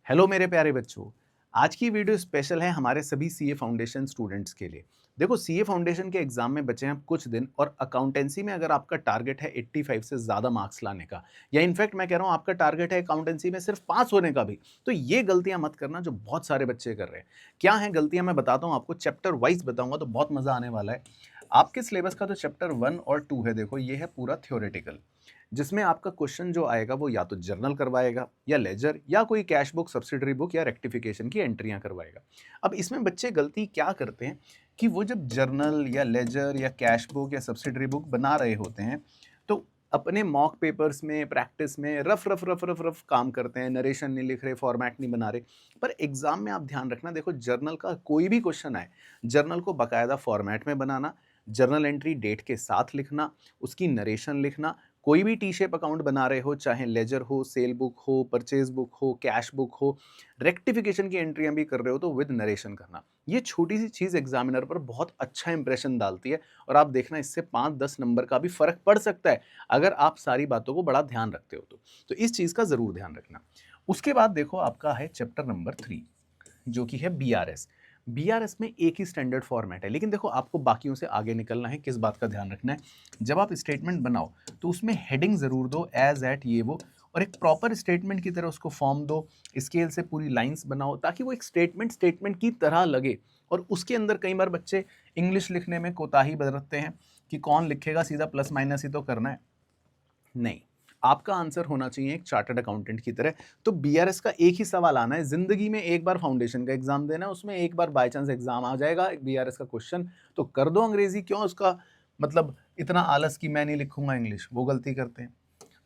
Hello मेरे प्यारे बच्चों। आज की वीडियो स्पेशल है हमारे सभी सीए फाउंडेशन स्टूडेंट्स के लिए। देखो, सीए फाउंडेशन के एग्जाम में बचे हैं अब कुछ दिन और अकाउंटेंसी में अगर आपका टारगेट है 85 से ज़्यादा मार्क्स लाने का, या इनफैक्ट मैं कह रहा हूँ आपका टारगेट है अकाउंटेंसी में सिर्फ पास होने का भी, तो ये गलतियां मत करना जो बहुत सारे बच्चे कर रहे हैं। क्या है गलतियां, मैं बताता हूँ आपको, चैप्टर वाइज बताऊंगा तो बहुत मजा आने वाला है। आपके सिलेबस का तो चैप्टर 1 और 2 है, देखो ये है पूरा थ्योरेटिकल, जिसमें आपका क्वेश्चन जो आएगा वो या तो जर्नल करवाएगा या लेजर या कोई कैश बुक, सब्सिडरी बुक या रेक्टिफिकेशन की एंट्रियां करवाएगा। अब इसमें बच्चे गलती क्या करते हैं कि वो जब जर्नल या लेजर या कैश बुक या सब्सिडरी बुक बना रहे होते हैं तो अपने मॉक पेपर्स में, प्रैक्टिस में rough rough rough rough rough काम करते हैं, नरेशन नहीं लिख रहे, फॉर्मेट नहीं बना रहे। पर एग्जाम में आप ध्यान रखना, देखो जर्नल का कोई भी क्वेश्चन आए, जर्नल को बाकायदा फॉर्मेट में बनाना, जर्नल एंट्री डेट के साथ लिखना, उसकी नरेशन लिखना। कोई भी टी शेप अकाउंट बना रहे हो, चाहे लेजर हो, सेल बुक हो, परचेज बुक हो, कैश बुक हो, रेक्टिफिकेशन की एंट्रियां भी कर रहे हो तो विद नरेशन करना। ये छोटी सी चीज एग्जामिनर पर बहुत अच्छा इंप्रेशन डालती है और आप देखना इससे 5-10 नंबर का भी फर्क पड़ सकता है अगर आप सारी बातों को बड़ा ध्यान रखते हो तो इस चीज का जरूर ध्यान रखना। उसके बाद देखो आपका है चैप्टर नंबर 3, जो कि है बीआरएस। बीआरएस में एक ही स्टैंडर्ड फॉर्मेट है, लेकिन देखो आपको बाकियों से आगे निकलना है। किस बात का ध्यान रखना है, जब आप स्टेटमेंट बनाओ तो उसमें हेडिंग जरूर दो, एज एट ये वो, और एक प्रॉपर स्टेटमेंट की तरह उसको फॉर्म दो। स्केल से पूरी लाइंस बनाओ ताकि वो एक स्टेटमेंट स्टेटमेंट की तरह लगे। और उसके अंदर कई बार बच्चे इंग्लिश लिखने में कोताही बरतते हैं कि कौन लिखेगा, सीधा प्लस माइनस ही तो करना है। नहीं, आपका आंसर होना चाहिए एक चार्टर्ड अकाउंटेंट की तरह। तो बीआरएस का एक ही सवाल आना है, जिंदगी में एक बार फाउंडेशन का एग्जाम देना है, उसमें एक बार बाय चांस एग्जाम आ जाएगा बीआरएस का क्वेश्चन, तो कर दो अंग्रेजी। क्यों उसका मतलब इतना आलस कि मैं नहीं लिखूंगा इंग्लिश, वो गलती करते हैं।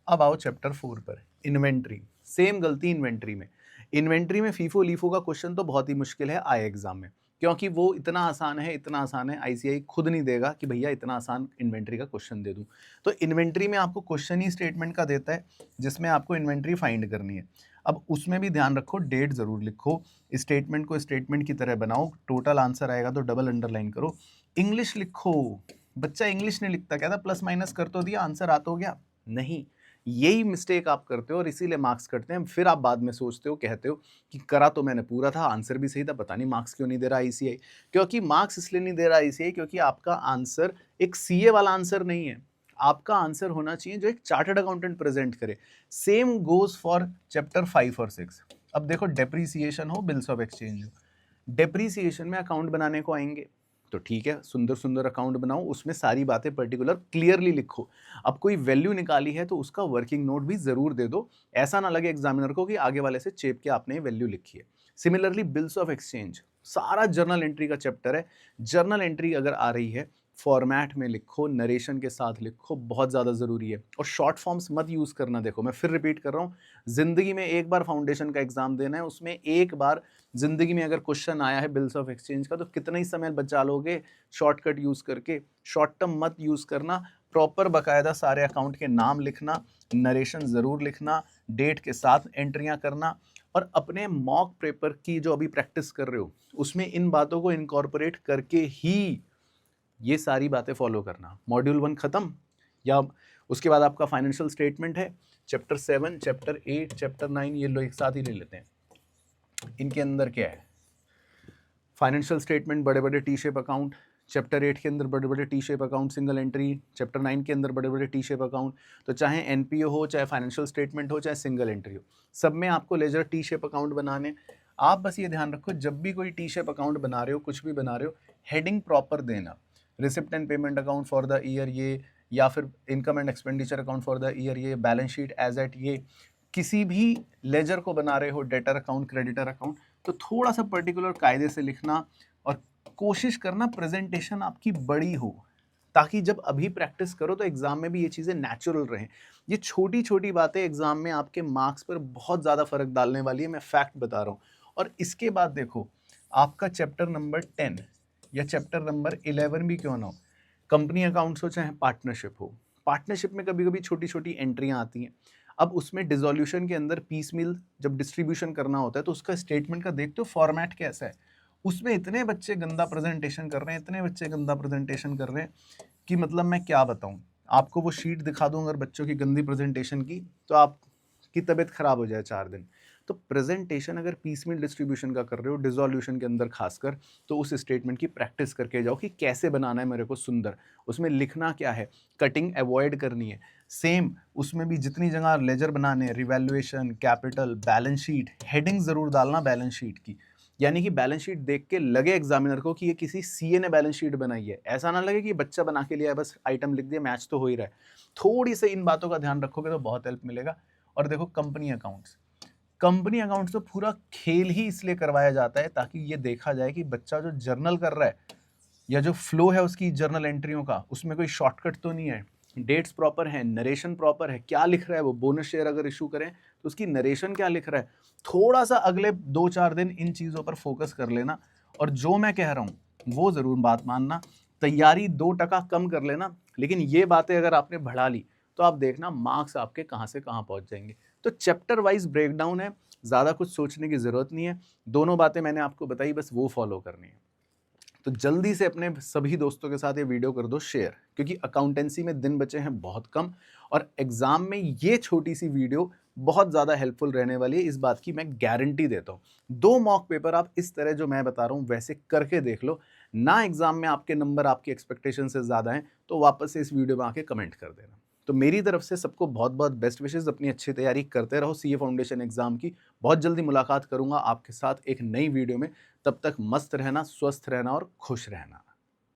अब आओ चैप्टर 4 पर, इन्वेंट्री। सेम गलती इन्वेंट्री में। इन्वेंट्री में फीफो लीफो का क्वेश्चन तो बहुत ही मुश्किल है आए एग्जाम में, क्योंकि वो इतना आसान है, इतना आसान है, आईसीआई खुद नहीं देगा कि भैया इतना आसान इन्वेंट्री का क्वेश्चन दे दूं। तो इन्वेंट्री में आपको क्वेश्चन ही स्टेटमेंट का देता है जिसमें आपको इन्वेंट्री फाइंड करनी है। अब उसमें भी ध्यान रखो, डेट जरूर लिखो, स्टेटमेंट को स्टेटमेंट की तरह बनाओ, टोटल आंसर आएगा तो डबल अंडरलाइन करो। इंग्लिश लिखो, बच्चा इंग्लिश नहीं लिखता, कहता प्लस माइनस कर तो दिया, आंसर आ तो गया। नहीं, यही मिस्टेक आप करते हो और इसीलिए मार्क्स कटते हैं। फिर आप बाद में सोचते हो, कहते हो कि करा तो मैंने पूरा था, आंसर भी सही था, पता नहीं मार्क्स क्यों नहीं दे रहा आईसीआई। क्योंकि मार्क्स इसलिए नहीं दे रहा आईसीआई क्योंकि आपका आंसर एक सीए वाला आंसर नहीं है। आपका आंसर होना चाहिए जो एक चार्टर्ड अकाउंटेंट प्रेजेंट करे। सेम गोज फॉर चैप्टर 5 और 6। अब देखो, डेप्रीसिएशन हो, बिल्स ऑफ एक्सचेंज हो, डेप्रीसिएशन में अकाउंट बनाने को आएंगे तो ठीक है, सुंदर सुंदर अकाउंट बनाओ, उसमें सारी बातें पर्टिकुलर क्लियरली लिखो। अब कोई वैल्यू निकाली है तो उसका वर्किंग नोट भी जरूर दे दो, ऐसा ना लगे एग्जामिनर को कि आगे वाले से चेप के आपने वैल्यू लिखी है। सिमिलरली बिल्स ऑफ एक्सचेंज, सारा जर्नल एंट्री का चैप्टर है। जर्नल एंट्री अगर आ रही है, फॉर्मेट में लिखो, नरेशन के साथ लिखो, बहुत ज़्यादा ज़रूरी है। और शॉर्ट फॉर्म्स मत यूज़ करना। देखो मैं फिर रिपीट कर रहा हूँ, ज़िंदगी में एक बार फाउंडेशन का एग्जाम देना है, उसमें एक बार ज़िंदगी में अगर क्वेश्चन आया है बिल्स ऑफ एक्सचेंज का तो कितना ही समय बचा लोगे शॉर्टकट यूज़ करके। शॉर्ट टर्म मत यूज़ करना, प्रॉपर बाकायदा सारे अकाउंट के नाम लिखना, नरेशन ज़रूर लिखना, डेट के साथ एंट्रियाँ करना, और अपने मॉक पेपर की जो अभी प्रैक्टिस कर रहे हो उसमें इन बातों को इनकॉर्पोरेट करके ही ये सारी बातें फॉलो करना। मॉड्यूल 1 खत्म, या उसके बाद आपका फाइनेंशियल स्टेटमेंट है, चैप्टर 7, चैप्टर 8, चैप्टर 9, ये लोग एक साथ ही ले लेते हैं। इनके अंदर क्या है, फाइनेंशियल स्टेटमेंट, बड़े बड़े टी शेप अकाउंट, चैप्टर 8 के अंदर बड़े बड़े T shape account single entry, chapter 9 के अंदर बड़े बड़े टी शेप अकाउंट। तो चाहे एनपीओ हो, चाहे फाइनेंशियल स्टेटमेंट हो, चाहे सिंगल एंट्री हो, सब में आपको लेजर टी शेप अकाउंट बनाने। आप बस ये ध्यान रखो, जब भी कोई टी शेप अकाउंट बना रहे हो, कुछ भी बना रहे हो, हेडिंग प्रॉपर देना। Receipt and payment account for the year ये, या फिर income and expenditure account for the year ये, बैलेंस शीट एज एट ये। किसी भी लेजर को बना रहे हो, डेटर अकाउंट, क्रेडिटर अकाउंट, तो थोड़ा सा पर्टिकुलर कायदे से लिखना और कोशिश करना प्रेजेंटेशन आपकी बड़ी हो, ताकि जब अभी प्रैक्टिस करो तो एग्जाम में भी ये चीज़ें नेचुरल रहें। ये छोटी छोटी बातें एग्जाम में आपके मार्क्स पर बहुत ज़्यादा फर्क डालने वाली है, मैं फैक्ट बता रहा हूँ। और इसके बाद देखो, आपका चैप्टर नंबर 10 या चैप्टर नंबर 11 भी क्यों ना हो, कंपनी अकाउंट्स हो चाहे पार्टनरशिप हो, पार्टनरशिप में कभी कभी छोटी छोटी एंट्रियां आती हैं। अब उसमें डिसोल्यूशन के अंदर पीस मिल जब डिस्ट्रीब्यूशन करना होता है तो उसका स्टेटमेंट का देखते हो फॉर्मेट कैसा है। उसमें इतने बच्चे गंदा प्रेजेंटेशन कर रहे हैं, इतने बच्चे गंदा प्रेजेंटेशन कर रहे हैं कि मतलब मैं क्या बताऊं आपको। वो शीट दिखा दूं अगर बच्चों की गंदी प्रेजेंटेशन की, तो आपकी तबीयत खराब हो जाए 4 दिन। तो प्रेजेंटेशन अगर पीसमील डिस्ट्रीब्यूशन का कर रहे हो, डिसोल्यूशन के अंदर खासकर, तो उस स्टेटमेंट की प्रैक्टिस करके जाओ कि कैसे बनाना है मेरे को सुंदर, उसमें लिखना क्या है, कटिंग अवॉइड करनी है। सेम उसमें भी जितनी जगह लेजर बनाने हैं, revaluation, capital, balance sheet, heading ज़रूर डालना बैलेंस शीट की। यानी कि बैलेंस शीट देख के लगे एग्जामिनर को कि ये किसी सीए ने बैलेंस शीट बनाई है। ऐसा ना लगे कि बच्चा बना के लिया है, बस आइटम लिख दिया, मैच तो हो ही रहा है। थोड़ी सी इन बातों का ध्यान रखोगे तो बहुत हेल्प मिलेगा। और देखो कंपनी अकाउंट्स तो पूरा खेल ही इसलिए करवाया जाता है ताकि ये देखा जाए कि बच्चा जो जर्नल कर रहा है या जो फ्लो है उसकी जर्नल एंट्रियों का, उसमें कोई शॉर्टकट तो नहीं है, डेट्स प्रॉपर है, नरेशन प्रॉपर है, क्या लिख रहा है वो, बोनस शेयर अगर इशू करें तो उसकी नरेशन क्या लिख रहा है। थोड़ा सा अगले 2-4 दिन इन चीज़ों पर फोकस कर लेना, और जो मैं कह रहा हूँ वो ज़रूर बात मानना। तैयारी 2% कम कर लेना, लेकिन ये बातें अगर आपने बढ़ा ली तो आप देखना मार्क्स आपके कहाँ से कहाँ पहुँच जाएंगे। तो चैप्टर वाइज ब्रेकडाउन है, ज़्यादा कुछ सोचने की ज़रूरत नहीं है। दोनों बातें मैंने आपको बताई, बस वो फॉलो करनी है। तो जल्दी से अपने सभी दोस्तों के साथ ये वीडियो कर दो शेयर, क्योंकि अकाउंटेंसी में दिन बचे हैं बहुत कम, और एग्जाम में ये छोटी सी वीडियो बहुत ज़्यादा हेल्पफुल रहने वाली है, इस बात की मैं गारंटी देता हूँ। 2 मॉक पेपर आप इस तरह जो मैं बता रहा हूँ वैसे करके देख लो ना, एग्जाम में आपके नंबर आपकी एक्सपेक्टेशन से ज़्यादा हैं तो वापस से इस वीडियो में आके कमेंट कर देना। तो मेरी तरफ से सबको बहुत बहुत बेस्ट विशेज़, अपनी अच्छी तैयारी करते रहो सीए फाउंडेशन एग्जाम की। बहुत जल्दी मुलाकात करूंगा आपके साथ एक नई वीडियो में, तब तक मस्त रहना, स्वस्थ रहना और खुश रहना।